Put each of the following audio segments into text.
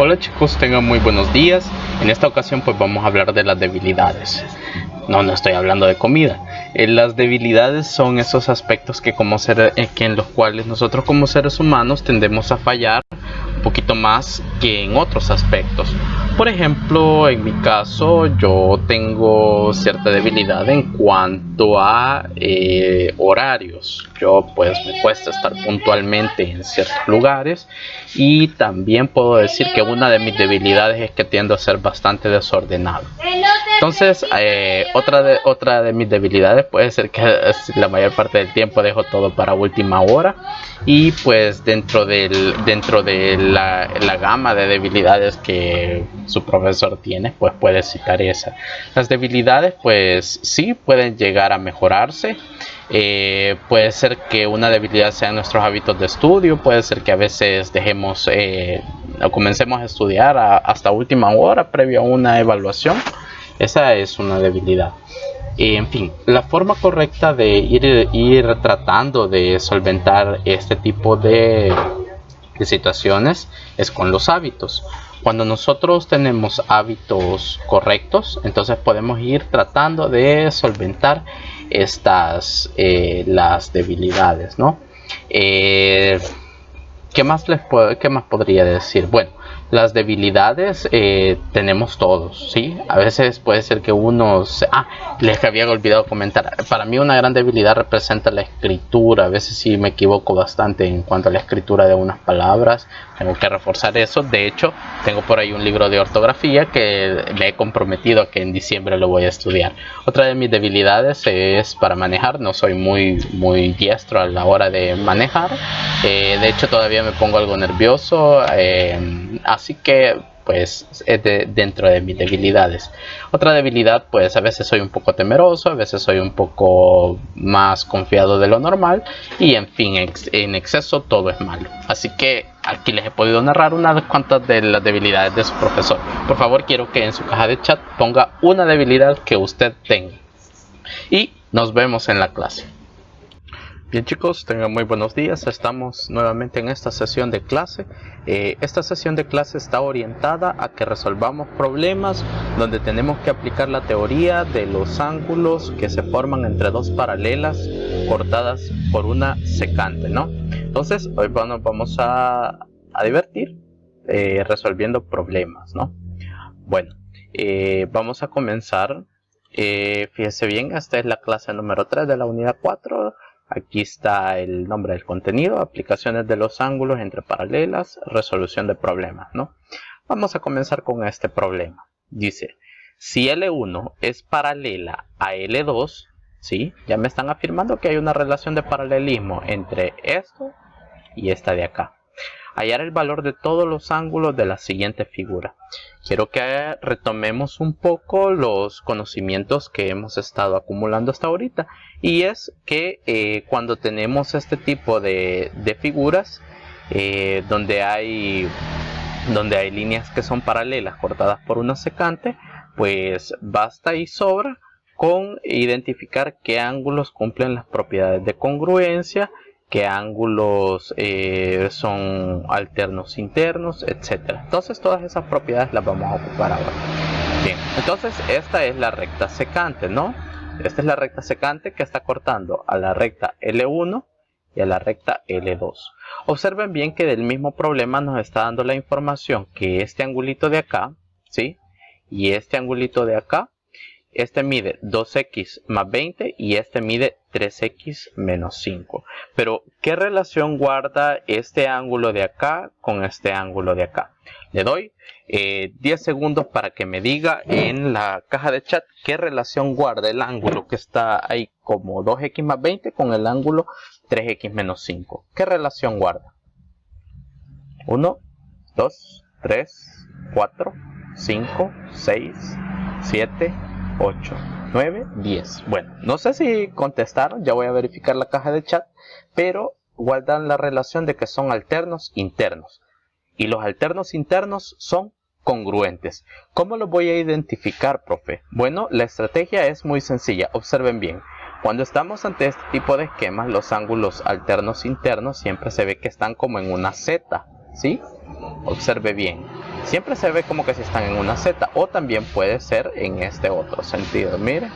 Hola chicos, tengan muy buenos días. En esta ocasión pues vamos a hablar de las debilidades. No estoy hablando de comida. Las debilidades son esos aspectos que en los cuales nosotros como seres humanos tendemos a fallar un poquito más que en otros aspectos. Por ejemplo, en mi caso yo tengo cierta debilidad en cuanto a horarios. Yo pues me cuesta estar puntualmente en ciertos lugares, y también puedo decir que una de mis debilidades es que tiendo a ser bastante desordenado. Entonces, otra de mis debilidades puede ser que la mayor parte del tiempo dejo todo para última hora, y pues dentro de la gama de debilidades que su profesor tiene, pues puede citar esa. Las debilidades pues sí pueden llegar a mejorarse. Puede ser que una debilidad sean nuestros hábitos de estudio, puede ser que a veces dejemos o comencemos a estudiar hasta última hora previo a una evaluación. Esa es una debilidad. En fin, la forma correcta de ir tratando de solventar este tipo de situaciones es con los hábitos. Cuando nosotros tenemos hábitos correctos, entonces podemos ir tratando de solventar las debilidades, ¿no? ¿Qué más podría decir? Bueno, las debilidades tenemos todos, ¿sí? A veces puede ser que les había olvidado comentar. Para mí una gran debilidad representa la escritura. A veces sí me equivoco bastante en cuanto a la escritura de unas palabras. Tengo que reforzar eso. De hecho, tengo por ahí un libro de ortografía que me he comprometido a que en diciembre lo voy a estudiar. Otra de mis debilidades es para manejar. No soy muy diestro a la hora de manejar. De hecho, todavía me pongo algo nervioso. Así que pues es dentro de mis debilidades. Otra debilidad, pues a veces soy un poco temeroso, a veces soy un poco más confiado de lo normal, y en fin, en exceso todo es malo. Así que aquí les he podido narrar unas cuantas de las debilidades de su profesor. Por favor, quiero que en su caja de chat ponga una debilidad que usted tenga, y nos vemos en la clase. Bien chicos, tengan muy buenos días. Estamos nuevamente en esta sesión de clase. Esta sesión de clase está orientada a que resolvamos problemas donde tenemos que aplicar la teoría de los ángulos que se forman entre dos paralelas cortadas por una secante, ¿no? Entonces, hoy nos vamos a divertir resolviendo problemas, ¿no? Bueno, vamos a comenzar. Fíjese bien, esta es la clase número 3 de la unidad 4. Aquí está el nombre del contenido: aplicaciones de los ángulos entre paralelas, resolución de problemas, ¿no? Vamos a comenzar con este problema. Dice, si L1 es paralela a L2, ¿sí? Ya me están afirmando que hay una relación de paralelismo entre esto y esta de acá. Hallar el valor de todos los ángulos de la siguiente figura. Quiero que retomemos un poco los conocimientos que hemos estado acumulando hasta ahorita, y es que cuando tenemos este tipo de figuras donde hay líneas que son paralelas cortadas por una secante, pues basta y sobra con identificar qué ángulos cumplen las propiedades de congruencia, qué ángulos son alternos internos, etc. Entonces todas esas propiedades las vamos a ocupar ahora. Bien, entonces esta es la recta secante, ¿no? Esta es la recta secante que está cortando a la recta L1 y a la recta L2. Observen bien que del mismo problema nos está dando la información que este angulito de acá, ¿sí? Y este angulito de acá, este mide 2x más 20 y este mide 3x menos 5. Pero, ¿qué relación guarda este ángulo de acá con este ángulo de acá? Le doy 10 segundos para que me diga en la caja de chat qué relación guarda el ángulo que está ahí como 2x más 20 con el ángulo 3x menos 5. ¿Qué relación guarda? 1, 2, 3, 4, 5, 6, 7, 8, 9, 10. Bueno, no sé si contestaron, ya voy a verificar la caja de chat, pero guardan la relación de que son alternos internos. Y los alternos internos son congruentes. ¿Cómo los voy a identificar, profe? Bueno, la estrategia es muy sencilla. Observen bien. Cuando estamos ante este tipo de esquemas, los ángulos alternos internos siempre se ve que están como en una Z, ¿sí? Observe bien. siempre se ve como que si están en una Z, o también puede ser en este otro sentido. Mire,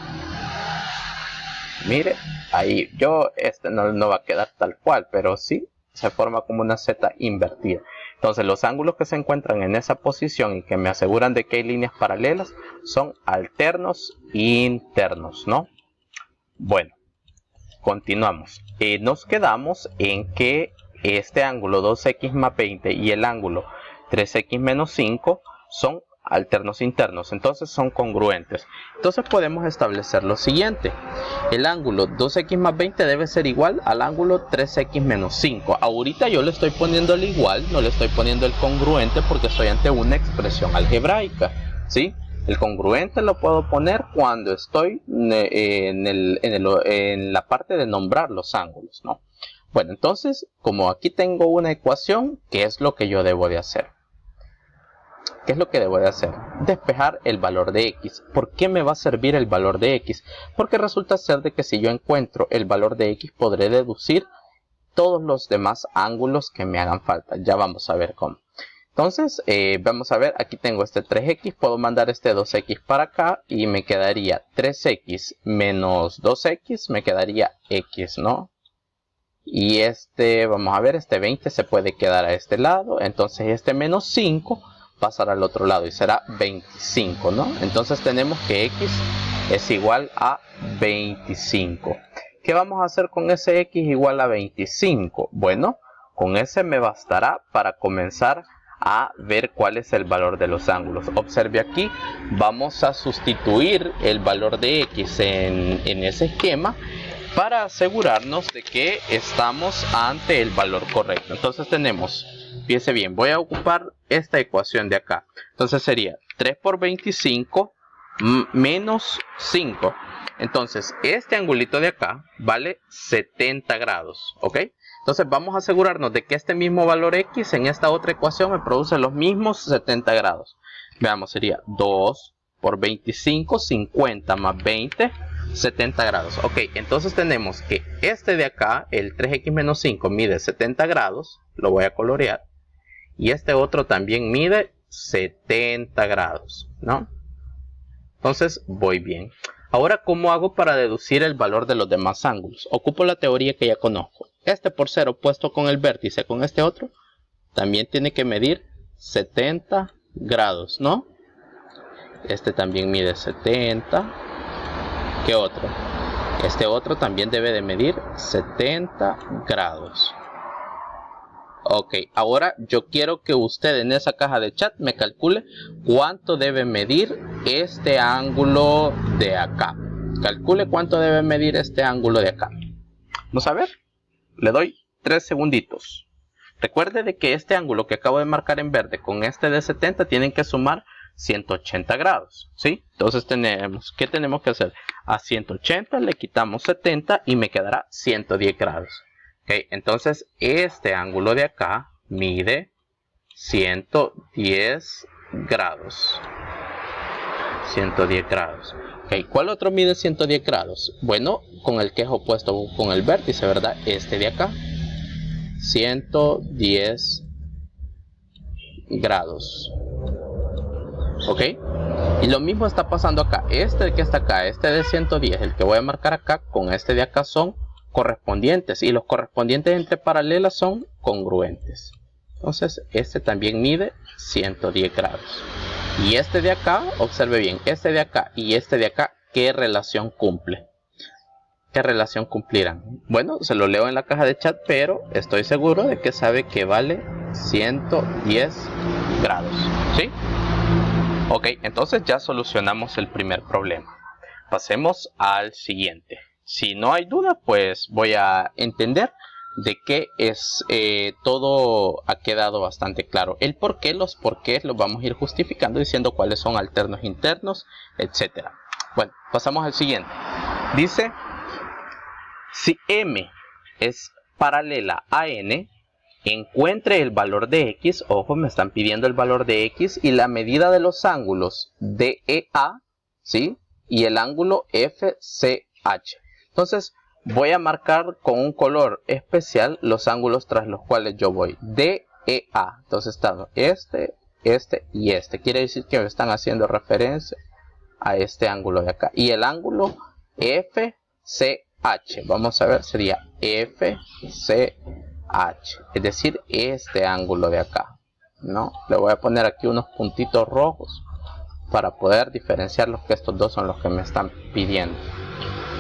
ahí no va a quedar tal cual, pero sí se forma como una Z invertida. Entonces los ángulos que se encuentran en esa posición y que me aseguran de que hay líneas paralelas son alternos internos, ¿no? Bueno, continuamos. Nos quedamos en que este ángulo 2x más 20 y el ángulo 3x menos 5 son alternos internos, entonces son congruentes. Entonces podemos establecer lo siguiente: el ángulo 2x más 20 debe ser igual al ángulo 3x menos 5. Ahorita yo le estoy poniendo el igual, no le estoy poniendo el congruente porque estoy ante una expresión algebraica, ¿sí? El congruente lo puedo poner cuando estoy en la parte de nombrar los ángulos, ¿no? Bueno, entonces, como aquí tengo una ecuación, ¿qué es lo que yo debo de hacer? ¿Qué es lo que debo de hacer? Despejar el valor de x. ¿Por qué me va a servir el valor de x? Porque resulta ser de que si yo encuentro el valor de x, podré deducir todos los demás ángulos que me hagan falta. Ya vamos a ver cómo. Entonces, vamos a ver, aquí tengo este 3x, puedo mandar este 2x para acá y me quedaría 3x menos 2x, me quedaría x, ¿no? Y vamos a ver, este 20 se puede quedar a este lado, entonces este menos 5 pasará al otro lado y será 25, ¿no? Entonces tenemos que x es igual a 25. ¿Qué vamos a hacer con ese x igual a 25? Bueno, con ese me bastará para comenzar a ver cuál es el valor de los ángulos. Observe aquí, vamos a sustituir el valor de x en ese esquema para asegurarnos de que estamos ante el valor correcto. Entonces tenemos, fíjese bien, voy a ocupar esta ecuación de acá. Entonces sería 3 por 25 menos 5. Entonces este angulito de acá vale 70 grados, ¿ok? Entonces vamos a asegurarnos de que este mismo valor x en esta otra ecuación me produce los mismos 70 grados. Veamos, sería 2 por 25, 50 más 20, 70 grados. Ok, entonces tenemos que este de acá, el 3x menos 5, mide 70 grados. Lo voy a colorear. Y este otro también mide 70 grados, ¿no? Entonces voy bien. Ahora, ¿cómo hago para deducir el valor de los demás ángulos? Ocupo la teoría que ya conozco. Este por ser opuesto con el vértice con este otro, también tiene que medir 70 grados, ¿no? Este también mide 70. ¿Qué otro? Este otro también debe de medir 70 grados. Ok, ahora yo quiero que usted en esa caja de chat me calcule cuánto debe medir este ángulo de acá. Calcule cuánto debe medir este ángulo de acá. Vamos a ver, le doy 3 segunditos. Recuerde de que este ángulo que acabo de marcar en verde con este de 70 tienen que sumar 180 grados, ¿sí? Entonces ¿qué tenemos que hacer? A 180 le quitamos 70 y me quedará 110 grados. Okay, entonces este ángulo de acá mide 110 grados. 110 grados. Okay, ¿cuál otro mide 110 grados? Bueno, con el que es opuesto con el vértice, ¿verdad? Este de acá. 110 grados. Ok. Y lo mismo está pasando acá. Este que está acá, este de 110, el que voy a marcar acá, con este de acá son correspondientes, y los correspondientes entre paralelas son congruentes. Entonces este también mide 110 grados. Y este de acá, observe bien, este de acá y este de acá, ¿qué relación cumple? ¿Qué relación cumplirán? Bueno, se lo leo en la caja de chat, pero estoy seguro de que sabe que vale 110 grados, ¿sí? Ok, entonces ya solucionamos el primer problema. Pasemos al siguiente. Si no hay duda, pues voy a entender de que todo ha quedado bastante claro. El por qué, los porqués los vamos a ir justificando diciendo cuáles son alternos internos, etc. Bueno, pasamos al siguiente. Dice, si M es paralela a N, encuentre el valor de X. Ojo, me están pidiendo el valor de X y la medida de los ángulos DEA, ¿sí? Y el ángulo FCH. Entonces voy a marcar con un color especial los ángulos tras los cuales yo voy. DEA. Entonces está este este y este. Quiere decir que me están haciendo referencia a este ángulo de acá. Y el ángulo FCH, vamos a ver, sería FCH, es decir, este ángulo de acá, ¿no? Le voy a poner aquí unos puntitos rojos para poder diferenciarlos, que estos dos son los que me están pidiendo.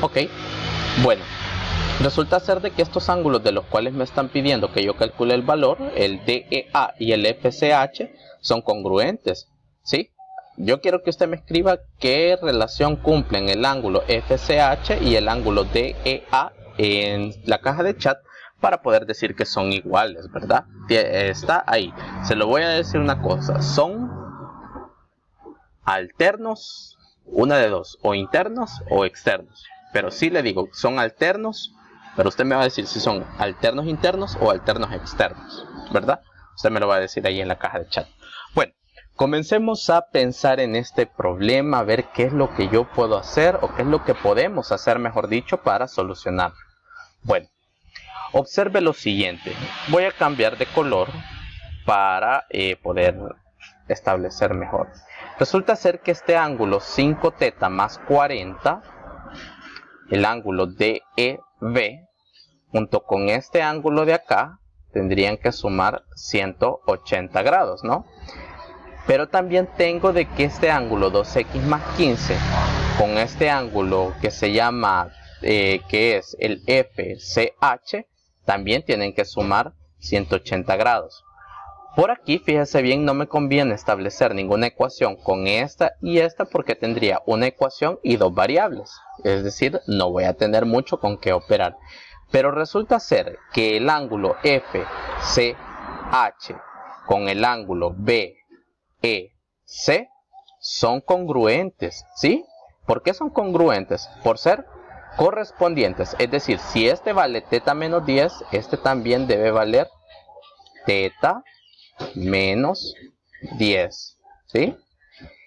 Ok, bueno, resulta ser de que estos ángulos de los cuales me están pidiendo que yo calcule el valor, el DEA y el FCH, son congruentes, ¿sí? Yo quiero que usted me escriba qué relación cumplen el ángulo FCH y el ángulo DEA en la caja de chat para poder decir que son iguales, ¿verdad? Está ahí. Se lo voy a decir una cosa, son alternos, una de dos, o internos o externos. Pero sí le digo, son alternos, pero usted me va a decir si son alternos internos o alternos externos, ¿verdad? Usted me lo va a decir ahí en la caja de chat. Bueno, comencemos a pensar en este problema, a ver qué es lo que yo puedo hacer o qué es lo que podemos hacer, mejor dicho, para solucionarlo. Bueno, observe lo siguiente. Voy a cambiar de color para poder establecer mejor. Resulta ser que este ángulo 5θ más 40, el ángulo DEB, junto con este ángulo de acá, tendrían que sumar 180 grados, ¿no? Pero también tengo de que este ángulo 2x más 15, con este ángulo que se llama, que es el FCH, también tienen que sumar 180 grados. Por aquí, fíjese bien, no me conviene establecer ninguna ecuación con esta y esta porque tendría una ecuación y dos variables. Es decir, no voy a tener mucho con qué operar. Pero resulta ser que el ángulo FCH con el ángulo BEC son congruentes, ¿sí? ¿Por qué son congruentes? Por ser correspondientes. Es decir, si este vale θ menos 10, este también debe valer θ menos 10, ¿sí?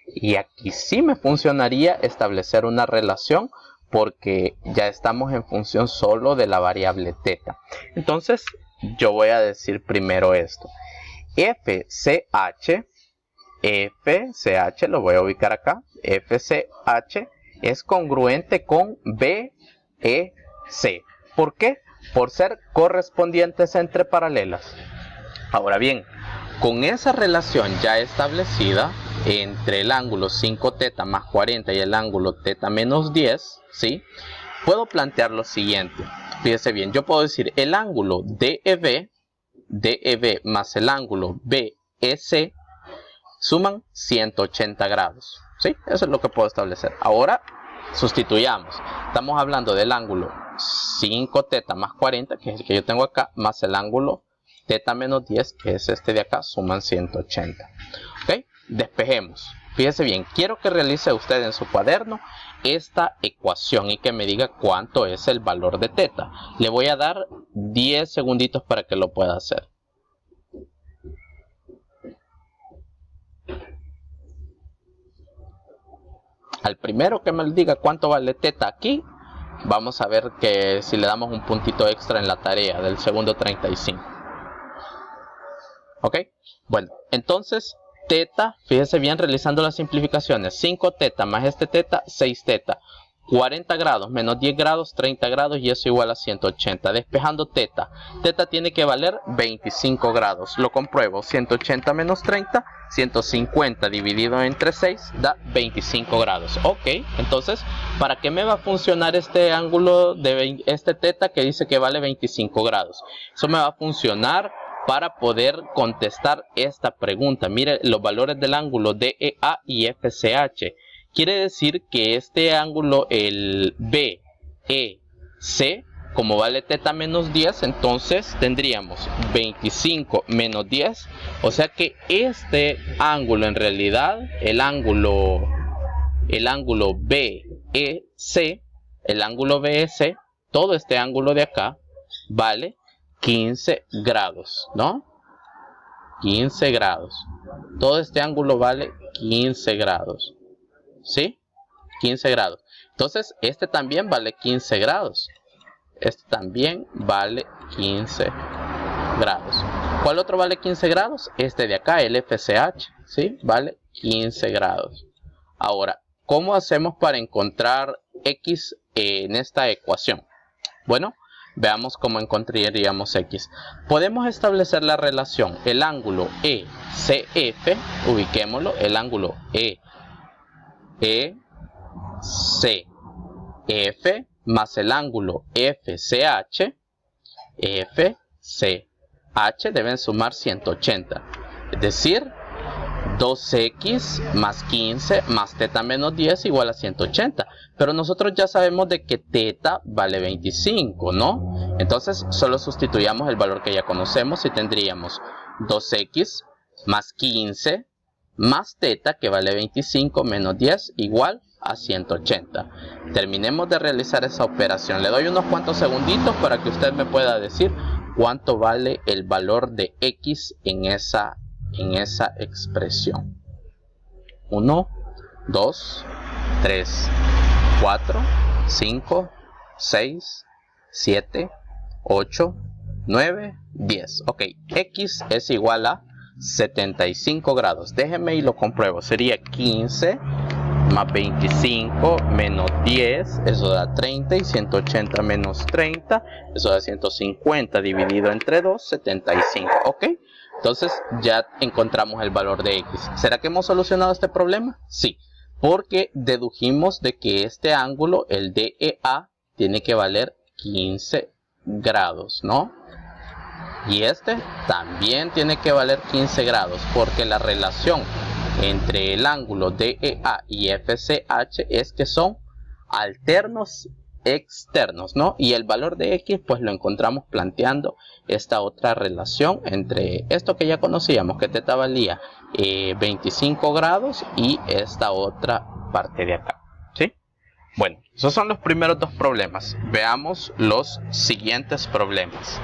Y aquí sí me funcionaría establecer una relación porque ya estamos en función solo de la variable θ. Entonces yo voy a decir primero esto. FCH lo voy a ubicar acá. FCH es congruente con BEC. ¿Por qué? Por ser correspondientes entre paralelas. Ahora bien, con esa relación ya establecida entre el ángulo 5θ más 40 y el ángulo θ menos 10, ¿sí? Puedo plantear lo siguiente. Fíjese bien, yo puedo decir el ángulo DEB más el ángulo BEC suman 180 grados, ¿sí? Eso es lo que puedo establecer. Ahora sustituyamos. Estamos hablando del ángulo 5θ más 40, que es el que yo tengo acá, más el ángulo θ menos 10, que es este de acá, suman 180. ¿Ok? Despejemos. Fíjese bien, quiero que realice usted en su cuaderno esta ecuación y que me diga cuánto es el valor de θ. Le voy a dar 10 segunditos para que lo pueda hacer. Al primero que me diga cuánto vale θ aquí, vamos a ver que si le damos un puntito extra en la tarea del segundo 35. ¿Ok? Bueno, entonces θ, fíjese bien realizando las simplificaciones, 5θ más este θ, 6θ, 40 grados menos 10 grados, 30 grados y eso igual a 180. Despejando θ, θ tiene que valer 25 grados, lo compruebo, 180 menos 30, 150 dividido entre 6 da 25 grados. Ok, entonces, ¿para qué me va a funcionar este ángulo de este θ que dice que vale 25 grados? Eso me va a funcionar para poder contestar esta pregunta. Mire los valores del ángulo DEA y FCH. Quiere decir que este ángulo, el BEC, como vale θ menos 10, entonces tendríamos 25 menos 10. O sea que este ángulo en realidad, el ángulo BEC, todo este ángulo de acá, vale 15 grados, ¿no? 15 grados. Todo este ángulo vale 15 grados. ¿Sí? 15 grados. Entonces, este también vale 15 grados. Este también vale 15 grados. ¿Cuál otro vale 15 grados? Este de acá, el FCH, ¿sí? Vale 15 grados. Ahora, ¿cómo hacemos para encontrar X en esta ecuación? Bueno, veamos cómo encontraríamos X. Podemos establecer la relación, el ángulo ECF, ubiquémoslo, el ángulo ECF más el ángulo FCH deben sumar 180, es decir, 2x más 15 más teta menos 10 igual a 180. Pero nosotros ya sabemos de que teta vale 25, ¿no? Entonces solo sustituyamos el valor que ya conocemos y tendríamos 2x más 15 más teta, que vale 25, menos 10 igual a 180. Terminemos de realizar esa operación. Le doy unos cuantos segunditos para que usted me pueda decir cuánto vale el valor de X en esa expresión. 1, 2, 3, 4, 5, 6, 7, 8, 9, 10. Ok, X es igual a 75 grados. Déjenme y lo compruebo. Sería 15 más 25 menos 10, eso da 30, y 180 menos 30, eso da 150 dividido entre 2, 75. Ok, entonces ya encontramos el valor de X. ¿Será que hemos solucionado este problema? Sí, porque dedujimos de que este ángulo, el DEA, tiene que valer 15 grados, ¿no? Y este también tiene que valer 15 grados, porque la relación entre el ángulo DEA y FCH es que son alternos externos, ¿no? Y el valor de X pues lo encontramos planteando esta otra relación entre esto que ya conocíamos, que teta valía 25 grados, y esta otra parte de acá, ¿sí? Bueno, esos son los primeros dos problemas. Veamos los siguientes problemas.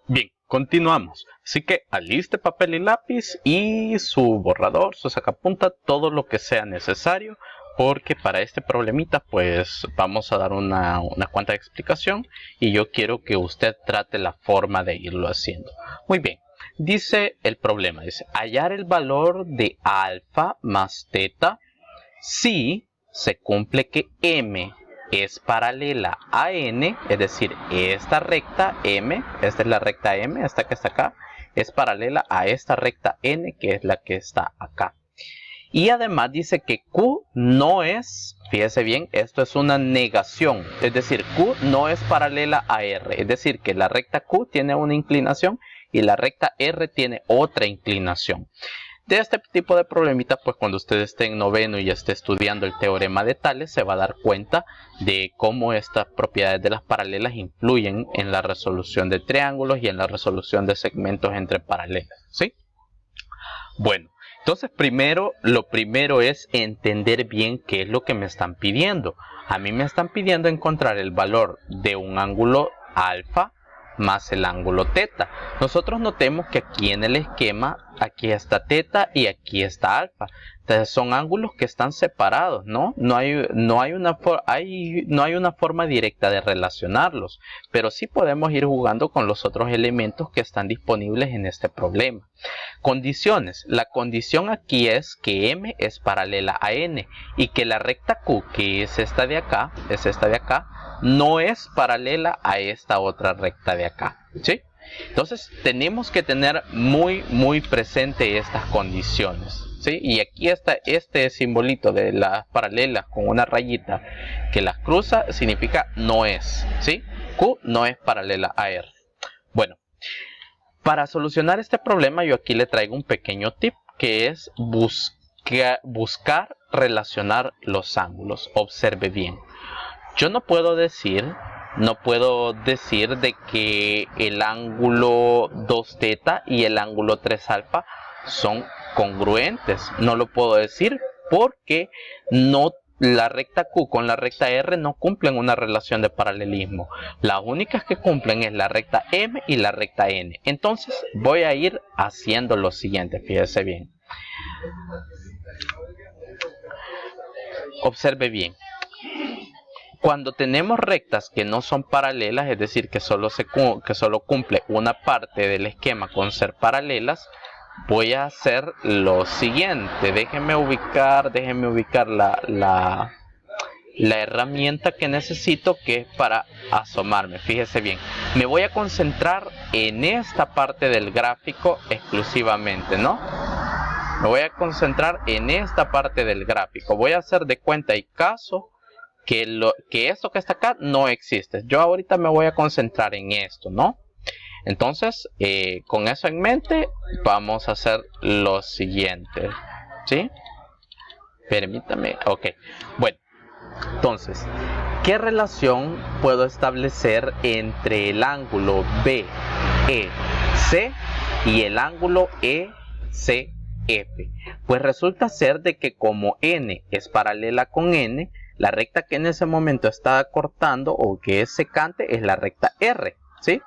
Bien, continuamos. Así que aliste papel y lápiz y su borrador, su sacapunta, todo lo que sea necesario, porque para este problemita pues vamos a dar una cuanta explicación y yo quiero que usted trate la forma de irlo haciendo. Muy bien, dice el problema, dice hallar el valor de alfa más teta si se cumple que M es paralela a N, es decir, esta recta M, esta es la recta M, esta que está acá, es paralela a esta recta N, que es la que está acá. Y además dice que Q no es, fíjese bien, esto es una negación, es decir, Q no es paralela a R, es decir, que la recta Q tiene una inclinación y la recta R tiene otra inclinación. De este tipo de problemitas, pues cuando usted esté en noveno y ya esté estudiando el teorema de Tales, se va a dar cuenta de cómo estas propiedades de las paralelas influyen en la resolución de triángulos y en la resolución de segmentos entre paralelas, ¿sí? Bueno, entonces lo primero es entender bien qué es lo que me están pidiendo. A mí me están pidiendo encontrar el valor de un ángulo alfa más el ángulo teta. Nosotros notemos que aquí en el esquema, aquí está teta y aquí está alfa. Entonces son ángulos que están separados, ¿no? No hay una forma directa de relacionarlos, pero sí podemos ir jugando con los otros elementos que están disponibles en este problema. Condiciones. La condición aquí es que M es paralela a N y que la recta Q, que es esta de acá, no es paralela a esta otra recta de acá, ¿sí? Entonces tenemos que tener muy presente estas condiciones, ¿sí? Y aquí está este simbolito de las paralelas con una rayita que las cruza, significa no es, ¿sí? Q no es paralela a R. Bueno, para solucionar este problema yo aquí le traigo un pequeño tip, que es buscar relacionar los ángulos. Observe bien. Yo no puedo decir de que el ángulo 2 teta y el ángulo 3 alfa son congruentes. No lo puedo decir porque la recta Q con la recta R no cumplen una relación de paralelismo. Las únicas que cumplen es la recta M y la recta N. Entonces voy a ir haciendo lo siguiente, fíjese bien. Observe bien. Cuando tenemos rectas que no son paralelas, es decir, que solo cumple una parte del esquema con ser paralelas, voy a hacer lo siguiente. Déjenme ubicar la herramienta que necesito, que es para asomarme. Fíjese bien, me voy a concentrar en esta parte del gráfico exclusivamente, ¿no? Me voy a concentrar en esta parte del gráfico. Voy a hacer de cuenta y caso que esto que está acá no existe. Yo ahorita me voy a concentrar en esto, ¿no? Entonces, con eso en mente, vamos a hacer lo siguiente, ¿sí? Permítame, ok. Bueno, entonces, ¿qué relación puedo establecer entre el ángulo BEC y el ángulo ECF? Pues resulta ser de que como N es paralela con N, la recta que en ese momento está cortando o que es secante es la recta R, ¿sí?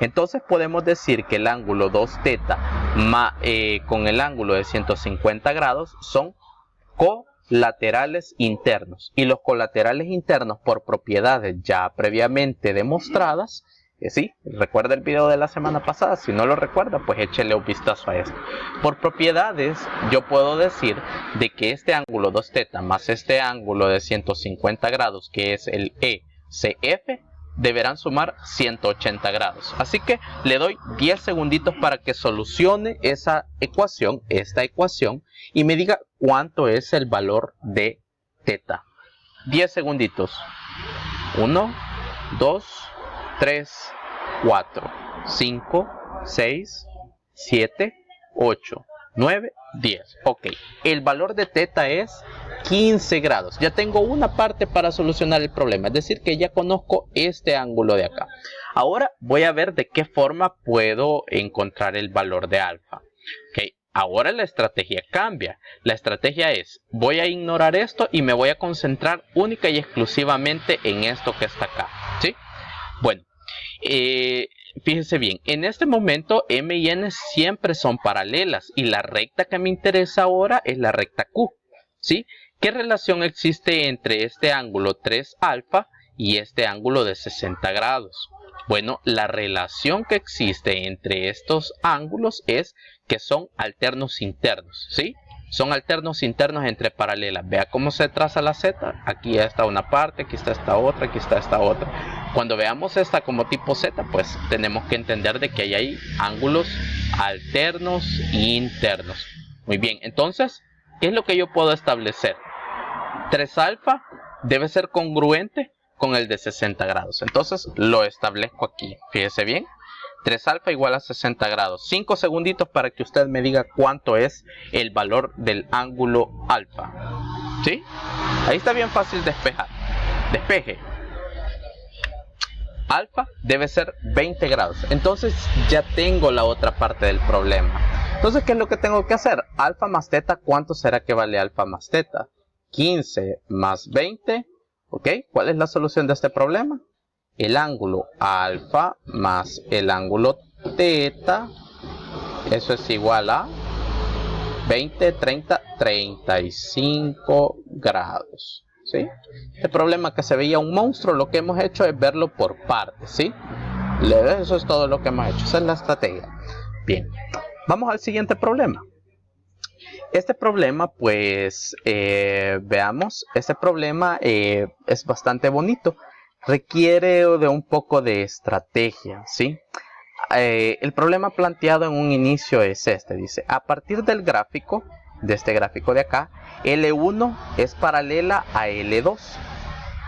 Entonces podemos decir que el ángulo 2θ con el ángulo de 150 grados son colaterales internos. Y los colaterales internos, por propiedades ya previamente demostradas, ¿sí? Recuerda el video de la semana pasada. Si no lo recuerda, pues échele un vistazo a esto. Por propiedades, yo puedo decir de que este ángulo 2θ más este ángulo de 150 grados, que es el ECF, deberán sumar 180 grados. Así que le doy 10 segunditos para que solucione esta ecuación, y me diga cuánto es el valor de θ. 10 segunditos. 1, 2, 3, 4, 5, 6, 7, 8, 9, 10. Ok, el valor de θ es 15 grados. Ya tengo una parte para solucionar el problema, es decir, que ya conozco este ángulo de acá. Ahora voy a ver de qué forma puedo encontrar el valor de alfa. Ok, ahora la estrategia cambia. La estrategia es, voy a ignorar esto y me voy a concentrar única y exclusivamente en esto que está acá, ¿sí? Bueno, fíjense bien, en este momento M y N siempre son paralelas y la recta que me interesa ahora es la recta Q, ¿sí? ¿Qué relación existe entre este ángulo 3 alfa y este ángulo de 60 grados? Bueno, la relación que existe entre estos ángulos es que son alternos internos, ¿sí? Son alternos internos entre paralelas. Vea cómo se traza la Z. Aquí está una parte, aquí está esta otra, aquí está esta otra. Cuando veamos esta como tipo Z, pues tenemos que entender de que ahí hay ángulos alternos internos. Muy bien, entonces, ¿qué es lo que yo puedo establecer? 3 alfa debe ser congruente con el de 60 grados. Entonces lo establezco aquí. Fíjese bien. 3 alfa igual a 60 grados. 5 segunditos para que usted me diga cuánto es el valor del ángulo alfa. ¿Sí? Ahí está bien fácil despejar. Despeje. Alfa debe ser 20 grados. Entonces ya tengo la otra parte del problema. Entonces, ¿qué es lo que tengo que hacer? Alfa más θ, ¿cuánto será que vale alfa más θ? 15 más 20. ¿Ok? ¿Cuál es la solución de este problema? El ángulo alfa más el ángulo θ, eso es igual a 20, 30, 35 grados, ¿sí? Este problema que se veía un monstruo, lo que hemos hecho es verlo por partes, ¿sí? Eso es todo lo que hemos hecho, esa es la estrategia. Bien, vamos al siguiente problema. Este problema, pues, veamos, este problema es bastante bonito. Requiere de un poco de estrategia, ¿sí? El problema planteado en un inicio es este, dice, a partir del gráfico, de este gráfico de acá, L1 es paralela a L2.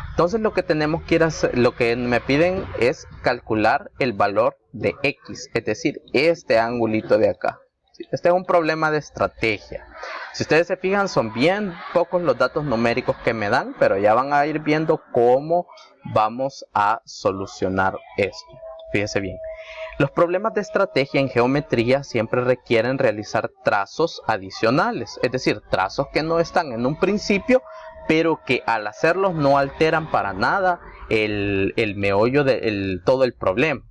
Entonces lo que tenemos que ir a hacer, lo que me piden es calcular el valor de X, es decir, este angulito de acá. Este es un problema de estrategia. Si ustedes se fijan, son bien pocos los datos numéricos que me dan, pero ya van a ir viendo cómo vamos a solucionar esto. Fíjense bien. Los problemas de estrategia en geometría siempre requieren realizar trazos adicionales, es decir, trazos que no están en un principio, pero que al hacerlos no alteran para nada el meollo de todo el problema.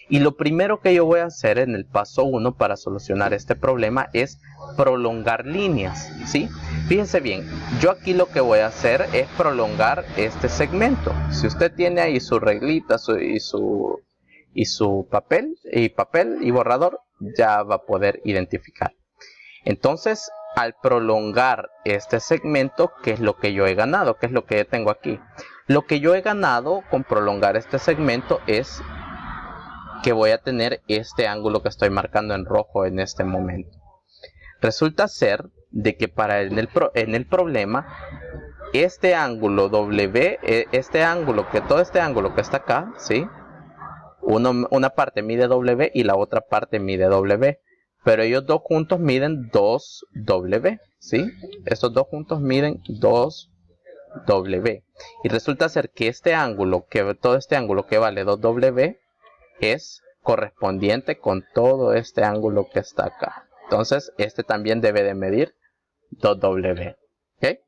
Y lo primero que yo voy a hacer en el paso 1 para solucionar este problema es prolongar líneas, ¿sí? Fíjense bien, yo aquí lo que voy a hacer es prolongar este segmento. Si usted tiene ahí su reglita y su papel y borrador, ya va a poder identificar. Entonces, al prolongar este segmento, ¿qué es lo que yo he ganado? ¿Qué es lo que tengo aquí? Lo que yo he ganado con prolongar este segmento es que voy a tener este ángulo que estoy marcando en rojo en este momento. Resulta ser de que en el problema, este ángulo W, todo este ángulo que está acá, ¿sí? Una parte mide W y la otra parte mide W. Pero ellos dos juntos miden 2W, ¿sí? Estos dos juntos miden 2W. Y resulta ser que todo este ángulo que vale 2W es correspondiente con todo este ángulo que está acá. Entonces, este también debe de medir 2W. ¿Ok?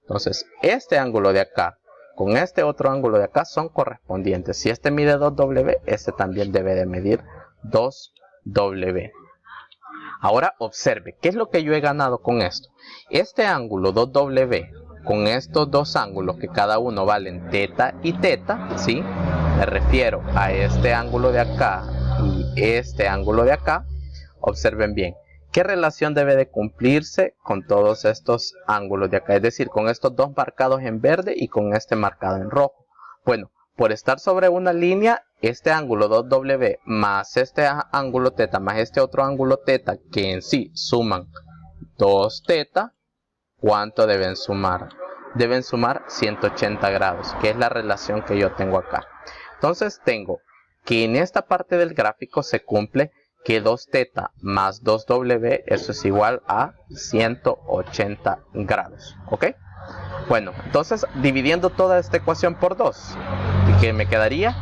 Entonces, este ángulo de acá con este otro ángulo de acá son correspondientes. Si este mide 2W, este también debe de medir 2W. Ahora observe, ¿qué es lo que yo he ganado con esto? Este ángulo 2W con estos dos ángulos que cada uno valen teta y teta, ¿sí? Me refiero a este ángulo de acá y este ángulo de acá. Observen bien, ¿qué relación debe de cumplirse con todos estos ángulos de acá? Es decir, con estos dos marcados en verde y con este marcado en rojo. Bueno, por estar sobre una línea, este ángulo 2W más este ángulo teta más este otro ángulo teta, que en sí suman 2 teta, ¿cuánto deben sumar? Deben sumar 180 grados, que es la relación que yo tengo acá. Entonces tengo que en esta parte del gráfico se cumple que 2 teta más 2W, eso es igual a 180 grados, ¿ok? Bueno, entonces dividiendo toda esta ecuación por 2, ¿qué me quedaría?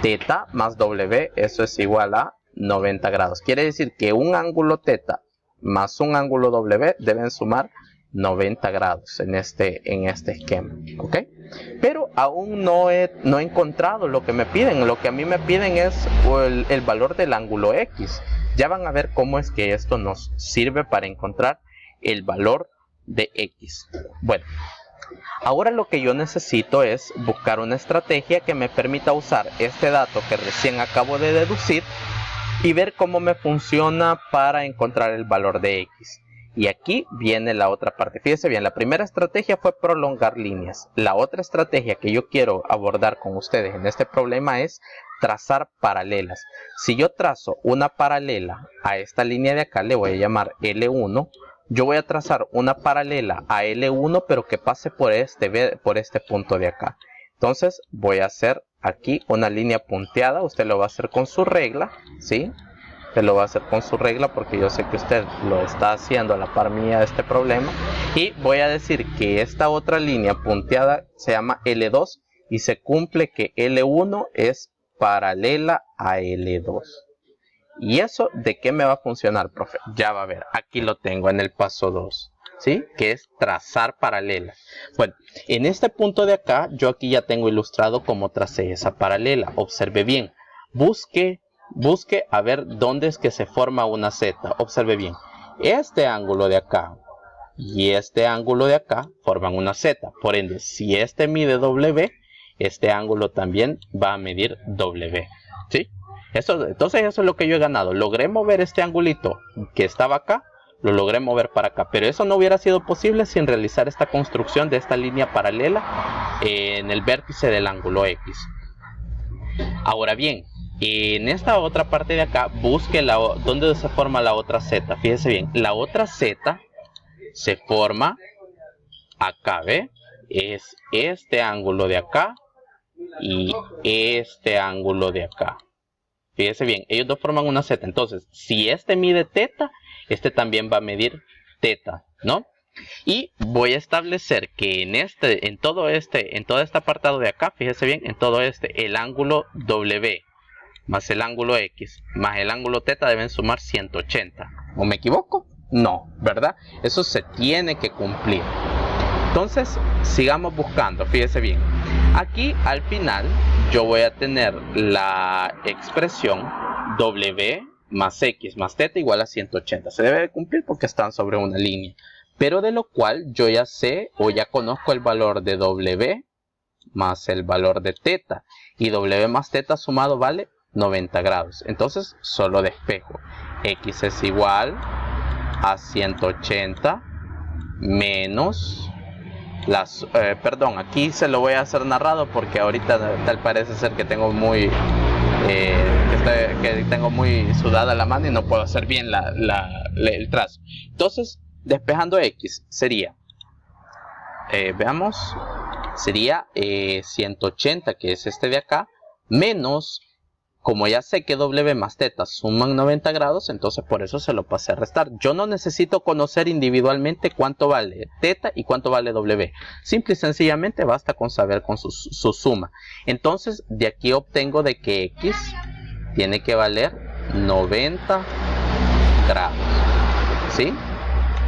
Teta más W, eso es igual a 90 grados. Quiere decir que un ángulo teta más un ángulo W deben sumar 90 grados en este esquema, ¿ok? Pero aún no he encontrado lo que me piden. Lo que a mí me piden es el valor del ángulo X. Ya van a ver cómo es que esto nos sirve para encontrar el valor de X. Bueno, ahora lo que yo necesito es buscar una estrategia que me permita usar este dato que recién acabo de deducir y ver cómo me funciona para encontrar el valor de X. Y aquí viene la otra parte. Fíjense bien, la primera estrategia fue prolongar líneas. La otra estrategia que yo quiero abordar con ustedes en este problema es trazar paralelas. Si yo trazo una paralela a esta línea de acá, le voy a llamar L1. Yo voy a trazar una paralela a L1, pero que pase por este punto de acá. Entonces voy a hacer aquí una línea punteada. Usted lo va a hacer con su regla, ¿sí? Usted lo va a hacer con su regla porque yo sé que usted lo está haciendo a la par mía de este problema. Y voy a decir que esta otra línea punteada se llama L2 y se cumple que L1 es paralela a L2. ¿Y eso de qué me va a funcionar, profe? Ya va a ver, aquí lo tengo en el paso 2, ¿sí? Que es trazar paralelas. Bueno, en este punto de acá, yo aquí ya tengo ilustrado cómo tracé esa paralela. Observe bien, busque a ver dónde es que se forma una Z. Observe bien, este ángulo de acá y este ángulo de acá forman una Z. Por ende, si este mide W, este ángulo también va a medir W, ¿sí? Entonces eso es lo que yo he ganado. Logré mover este angulito que estaba acá, lo logré mover para acá. Pero eso no hubiera sido posible sin realizar esta construcción de esta línea paralela en el vértice del ángulo X. Ahora bien, en esta otra parte de acá, busque dónde se forma la otra Z. Fíjese bien, la otra Z se forma acá, ¿ve? Es este ángulo de acá y este ángulo de acá. Fíjese bien, ellos dos forman una Z. Entonces, si este mide teta, este también va a medir teta, ¿no? Y voy a establecer que en todo este apartado de acá, fíjese bien, en todo el ángulo W más el ángulo X más el ángulo teta deben sumar 180. ¿O me equivoco? No, ¿verdad? Eso se tiene que cumplir. Entonces, sigamos buscando, fíjese bien. Aquí al final yo voy a tener la expresión W más X más teta igual a 180. Se debe de cumplir porque están sobre una línea. Pero de lo cual yo ya sé o ya conozco el valor de W más el valor de teta. Y W más teta sumado vale 90 grados. Entonces solo despejo. X es igual a 180 menos las... perdón, aquí se lo voy a hacer narrado porque ahorita tal parece ser que tengo muy... que tengo muy sudada la mano y no puedo hacer bien el trazo. Entonces, despejando X sería... veamos... sería 180, que es este de acá, menos, como ya sé que W más teta suman 90 grados, entonces por eso se lo pasé a restar. Yo no necesito conocer individualmente cuánto vale teta y cuánto vale W. Simple y sencillamente basta con saber con su suma. Entonces de aquí obtengo de que X tiene que valer 90 grados. ¿Sí?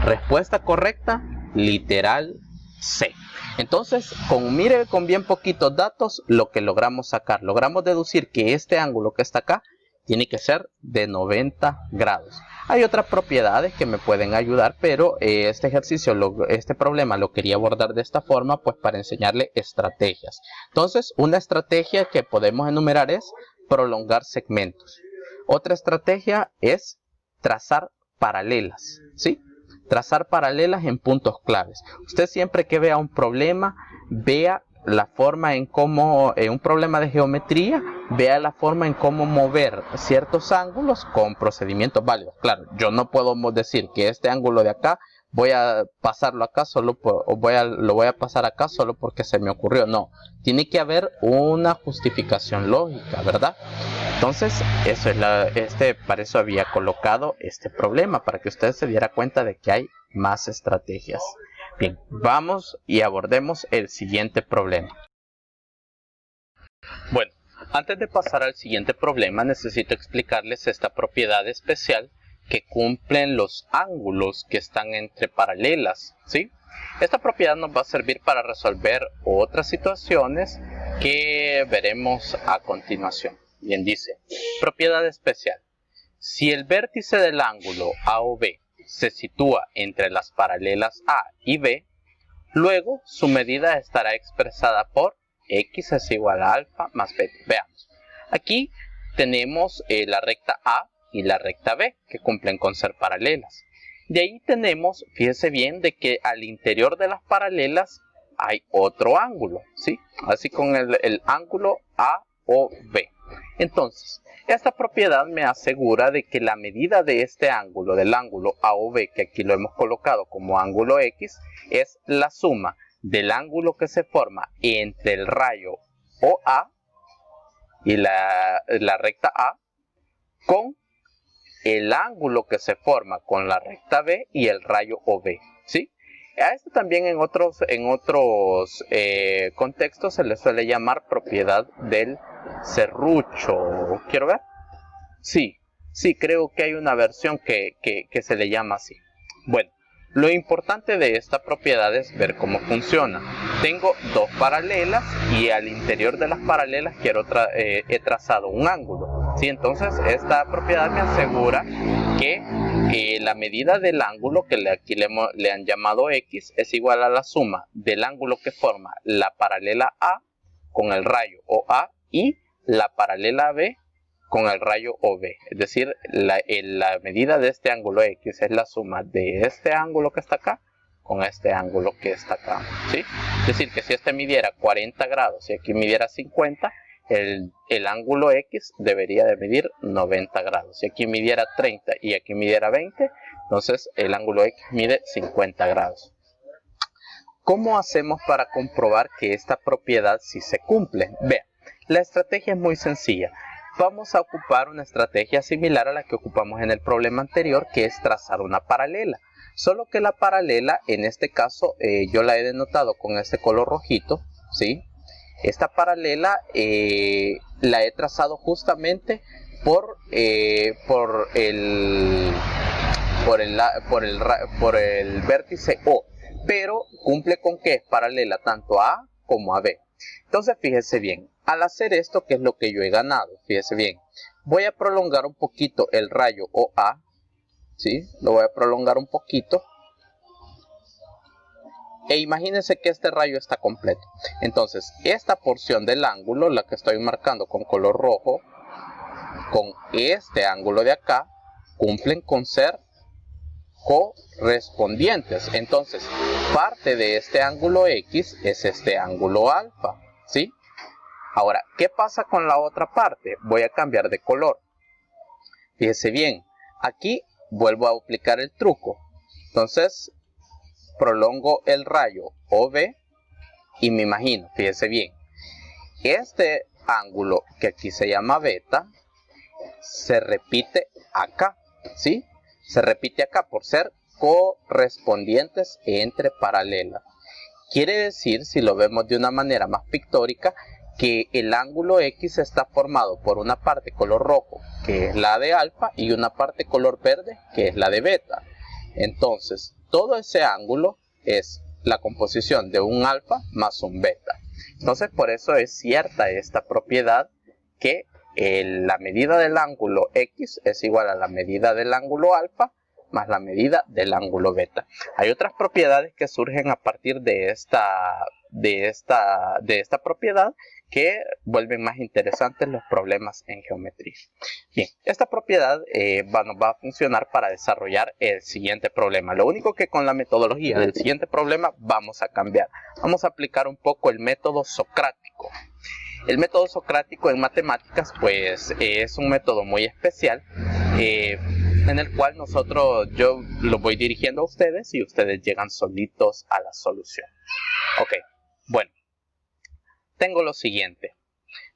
Respuesta correcta, literal C. Entonces, mire con bien poquitos datos lo que logramos sacar. Logramos deducir que este ángulo que está acá tiene que ser de 90 grados. Hay otras propiedades que me pueden ayudar, pero este ejercicio, este problema lo quería abordar de esta forma, pues para enseñarle estrategias. Entonces, una estrategia que podemos enumerar es prolongar segmentos. Otra estrategia es trazar paralelas, ¿sí? Trazar paralelas en puntos claves. Usted siempre que vea un problema, vea la forma en cómo, un problema de geometría, vea la forma en cómo mover ciertos ángulos con procedimientos válidos. Claro, yo no puedo decir que este ángulo de acá voy a pasarlo acá solo lo voy a pasar acá solo porque se me ocurrió. No, tiene que haber una justificación lógica, ¿verdad? Entonces, eso es para eso había colocado este problema, para que usted se diera cuenta de que hay más estrategias. Bien, vamos y abordemos el siguiente problema. Bueno, antes de pasar al siguiente problema, necesito explicarles esta propiedad especial que cumplen los ángulos que están entre paralelas, ¿sí? Esta propiedad nos va a servir para resolver otras situaciones que veremos a continuación. Bien, dice, propiedad especial. Si el vértice del ángulo AOB se sitúa entre las paralelas A y B, luego su medida estará expresada por X es igual a alfa más beta. Veamos. Aquí tenemos la recta A y la recta B, que cumplen con ser paralelas. De ahí tenemos, fíjese bien, de que al interior de las paralelas hay otro ángulo, ¿sí? Así con el ángulo AOB. Entonces, esta propiedad me asegura de que la medida de este ángulo, del ángulo AOB, que aquí lo hemos colocado como ángulo X, es la suma del ángulo que se forma entre el rayo OA y la recta A con el ángulo que se forma con la recta B y el rayo OB, ¿sí? A esto también en otros contextos se le suele llamar propiedad del serrucho. ¿Quiero ver? Sí, creo que hay una versión que se le llama así. Bueno, lo importante de esta propiedad es ver cómo funciona. Tengo dos paralelas y al interior de las paralelas he trazado un ángulo, ¿sí? Entonces esta propiedad me asegura que la medida del ángulo, que aquí le han llamado X, es igual a la suma del ángulo que forma la paralela A con el rayo OA y la paralela B con el rayo OB. Es decir, la medida de este ángulo X es la suma de este ángulo que está acá con este ángulo que está acá, ¿sí? Es decir, que si este midiera 40 grados y aquí midiera 50, el ángulo X debería de medir 90 grados. Si aquí midiera 30 y aquí midiera 20, entonces el ángulo X mide 50 grados. ¿Cómo hacemos para comprobar que esta propiedad sí se cumple? Vean, la estrategia es muy sencilla. Vamos a ocupar una estrategia similar a la que ocupamos en el problema anterior, que es trazar una paralela. Solo que la paralela, en este caso, yo la he denotado con este color rojito, ¿sí? Esta paralela la he trazado justamente por el vértice O, pero cumple con que es paralela tanto a A como a B. Entonces fíjese bien, Al hacer esto, ¿qué es lo que yo he ganado? Fíjese bien. Voy a prolongar un poquito el rayo OA. ¿Sí? Lo voy a prolongar un poquito. E imagínense que este rayo está completo. Entonces, esta porción del ángulo, la que estoy marcando con color rojo, con este ángulo de acá, cumplen con ser correspondientes. Entonces, parte de este ángulo X es este ángulo alfa, ¿sí? Ahora, ¿qué pasa con la otra parte? Voy a cambiar de color. Fíjese bien, aquí vuelvo a aplicar el truco. Entonces, prolongo el rayo OB y me imagino, fíjese bien, este ángulo que aquí se llama beta, se repite acá, ¿sí? Se repite acá por ser correspondientes entre paralelas. Quiere decir, si lo vemos de una manera más pictórica, que el ángulo X está formado por una parte color rojo, que es la de alfa, y una parte color verde, que es la de beta. Entonces, todo ese ángulo es la composición de un alfa más un beta. Entonces, por eso es cierta esta propiedad que la medida del ángulo X es igual a la medida del ángulo alfa más la medida del ángulo beta. Hay otras propiedades que surgen a partir de esta propiedad que vuelven más interesantes los problemas en geometría. Bien, esta propiedad nos va a funcionar para desarrollar el siguiente problema. Lo único que con la metodología del siguiente problema vamos a cambiar. Vamos a aplicar un poco el método socrático. El método socrático en matemáticas pues es un método muy especial en el cual yo lo voy dirigiendo a ustedes y ustedes llegan solitos a la solución. Ok, bueno, tengo lo siguiente.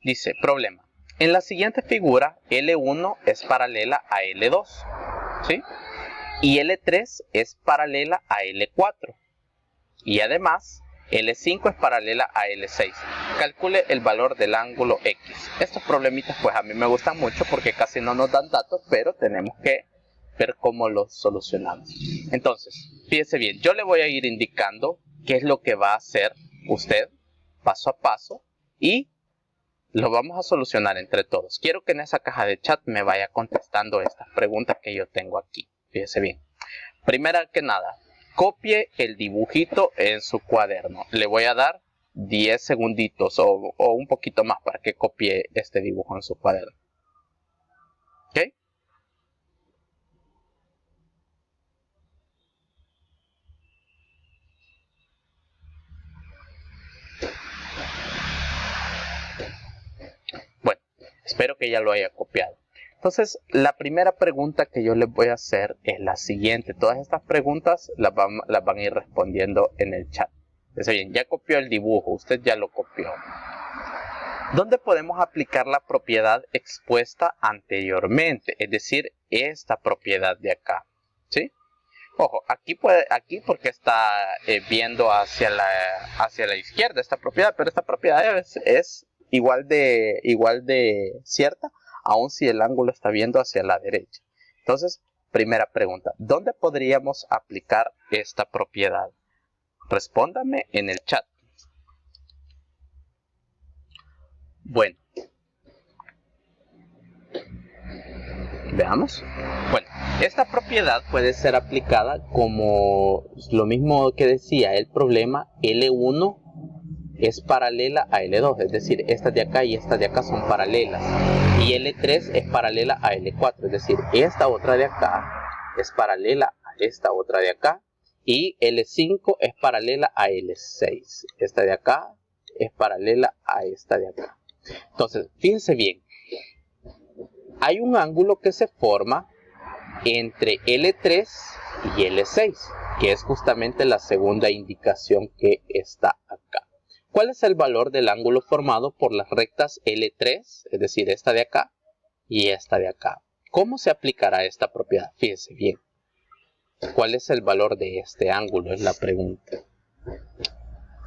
Dice, problema. En la siguiente figura, L1 es paralela a L2, ¿sí? Y L3 es paralela a L4. Y además, L5 es paralela a L6. Calcule el valor del ángulo X. Estos problemitas pues a mí me gustan mucho porque casi no nos dan datos, pero tenemos que ver cómo los solucionamos. Entonces, fíjese bien, yo le voy a ir indicando qué es lo que va a hacer usted paso a paso y lo vamos a solucionar entre todos. Quiero que en esa caja de chat me vaya contestando estas preguntas que yo tengo aquí. Fíjese bien. Primera que nada, copie el dibujito en su cuaderno. Le voy a dar 10 segunditos o un poquito más para que copie este dibujo en su cuaderno. ¿Ok? Bueno, espero que ya lo haya copiado. Entonces, la primera pregunta que yo les voy a hacer es la siguiente. Todas estas preguntas las van a ir respondiendo en el chat. Está bien, ya copió el dibujo, usted ya lo copió. ¿Dónde podemos aplicar la propiedad expuesta anteriormente? Es decir, esta propiedad de acá. ¿Sí? Ojo, aquí porque está viendo hacia la izquierda esta propiedad, pero esta propiedad es igual de cierta, aun si el ángulo está viendo hacia la derecha. Entonces, primera pregunta, ¿dónde podríamos aplicar esta propiedad? Respóndame en el chat. Bueno, veamos. Bueno, esta propiedad puede ser aplicada como lo mismo que decía el problema. L1 es paralela a L2, es decir, estas de acá y estas de acá son paralelas. Y L3 es paralela a L4, es decir, esta otra de acá es paralela a esta otra de acá. Y L5 es paralela a L6. Esta de acá es paralela a esta de acá. Entonces, fíjense bien. Hay un ángulo que se forma entre L3 y L6, que es justamente la segunda indicación que está acá. ¿Cuál es el valor del ángulo formado por las rectas L3, es decir, esta de acá y esta de acá? ¿Cómo se aplicará esta propiedad? Fíjense bien. ¿Cuál es el valor de este ángulo? Es la pregunta.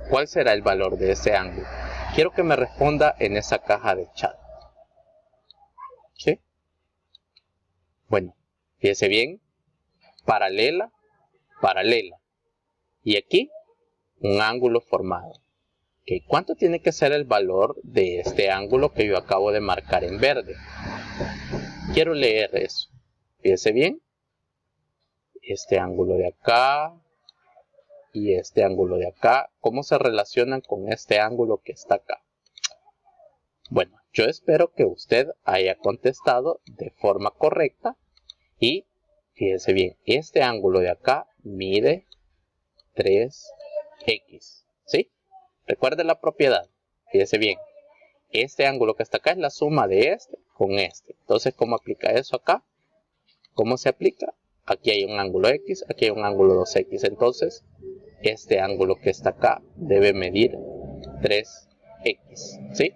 ¿Cuál será el valor de ese ángulo? Quiero que me responda en esa caja de chat. ¿Sí? Bueno, fíjese bien. Paralela, paralela. Y aquí, un ángulo formado. ¿Cuánto tiene que ser el valor de este ángulo que yo acabo de marcar en verde? Quiero leer eso. Fíjese bien. Este ángulo de acá y este ángulo de acá, ¿cómo se relacionan con este ángulo que está acá? Bueno, yo espero que usted haya contestado de forma correcta y fíjense bien, este ángulo de acá mide 3x, ¿sí? Recuerde la propiedad, fíjense bien, este ángulo que está acá es la suma de este con este. Entonces, ¿cómo aplica eso acá? ¿Cómo se aplica? Aquí hay un ángulo x, aquí hay un ángulo 2x, entonces este ángulo que está acá debe medir 3x, ¿sí?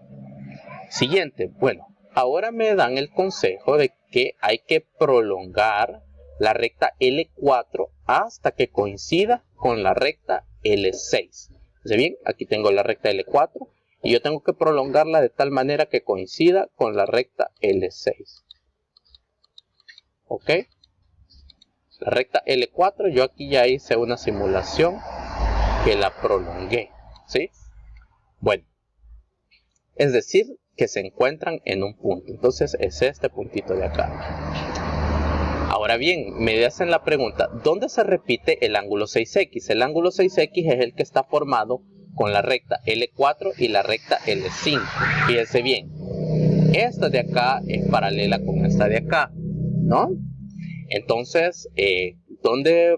Siguiente, bueno, ahora me dan el consejo de que hay que prolongar la recta L4 hasta que coincida con la recta L6. ¿Ve bien? Aquí tengo la recta L4 y yo tengo que prolongarla de tal manera que coincida con la recta L6. ¿Ok? La recta L4, yo aquí ya hice una simulación que la prolongué, ¿sí? Bueno, es decir, que se encuentran en un punto. Entonces es este puntito de acá. Ahora bien, me hacen la pregunta, ¿dónde se repite el ángulo 6x? El ángulo 6x es el que está formado con la recta L4 y la recta L5. Fíjense bien, esta de acá es paralela con esta de acá, ¿no? Entonces, ¿dónde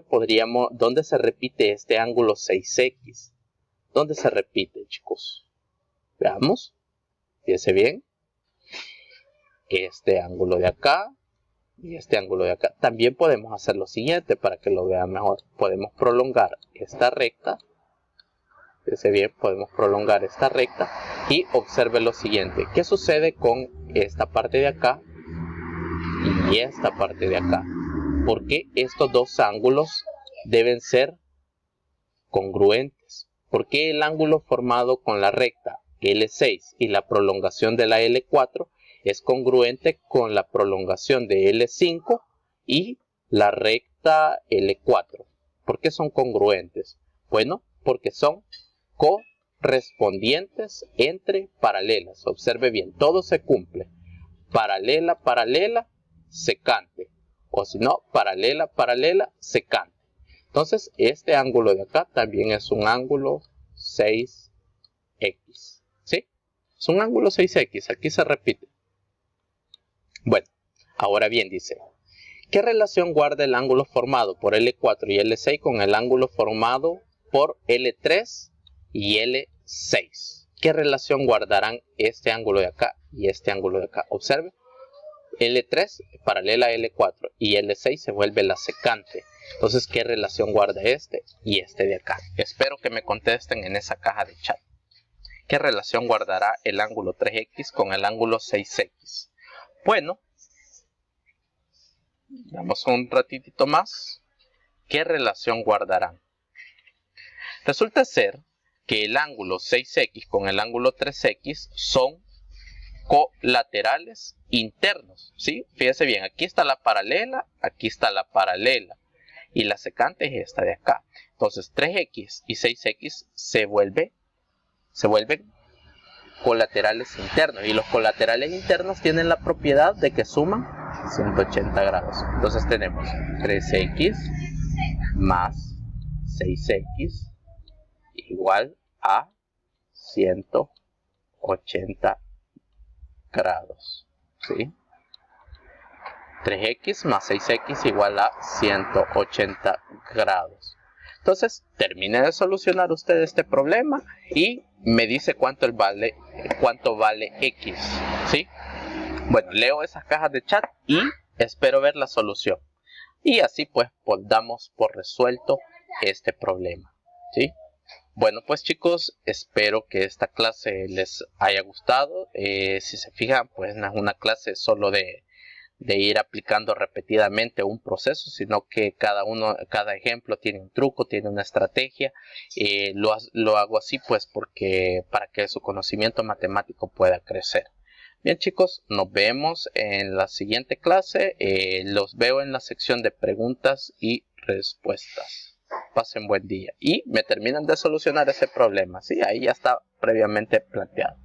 se repite este ángulo 6x? ¿Dónde se repite, chicos? Veamos. Fíjense bien. Este ángulo de acá y este ángulo de acá. También podemos hacer lo siguiente para que lo vean mejor. Podemos prolongar esta recta. Fíjense bien, podemos prolongar esta recta y observe lo siguiente. ¿Qué sucede con esta parte de acá y esta parte de acá? Porque estos dos ángulos deben ser congruentes. Porque el ángulo formado con la recta L6 y la prolongación de la L4 es congruente con la prolongación de L5 y la recta L4. ¿Por qué son congruentes? Bueno, porque son correspondientes entre paralelas. Observe bien, todo se cumple. Paralela, paralela, secante. O si no, paralela, paralela, secante. Entonces, este ángulo de acá también es un ángulo 6x. ¿Sí? Es un ángulo 6x. Aquí se repite. Bueno, ahora bien dice, ¿qué relación guarda el ángulo formado por L4 y L6 con el ángulo formado por L3 y L6? ¿Qué relación guardarán este ángulo de acá y este ángulo de acá? Observe. L3 paralela a L4 y L6 se vuelve la secante. Entonces, ¿qué relación guarda este y este de acá? Espero que me contesten en esa caja de chat. ¿Qué relación guardará el ángulo 3x con el ángulo 6x? Bueno, damos un ratitito más. ¿Qué relación guardarán? Resulta ser que el ángulo 6x con el ángulo 3x son colaterales internos, ¿sí? Fíjense bien, aquí está la paralela, aquí está la paralela y la secante es esta de acá. Entonces 3x y 6x se vuelven colaterales internos y los colaterales internos tienen la propiedad de que suman 180 grados. Entonces tenemos 3x más 6x igual a 180 grados, ¿sí? 3x más 6x igual a 180 grados. Entonces, termine de solucionar usted este problema y me dice cuánto vale x, ¿sí? Bueno, leo esas cajas de chat y espero ver la solución. Y así pues damos por resuelto este problema, ¿sí? Bueno, pues chicos, espero que esta clase les haya gustado. Si se fijan, pues no es una clase solo de ir aplicando repetidamente un proceso, sino que cada ejemplo tiene un truco, tiene una estrategia. Lo hago así pues para que su conocimiento matemático pueda crecer. Bien chicos, nos vemos en la siguiente clase. Los veo en la sección de preguntas y respuestas. pasen buen día y me terminan de solucionar ese problema. Sí, ahí ya está previamente planteado.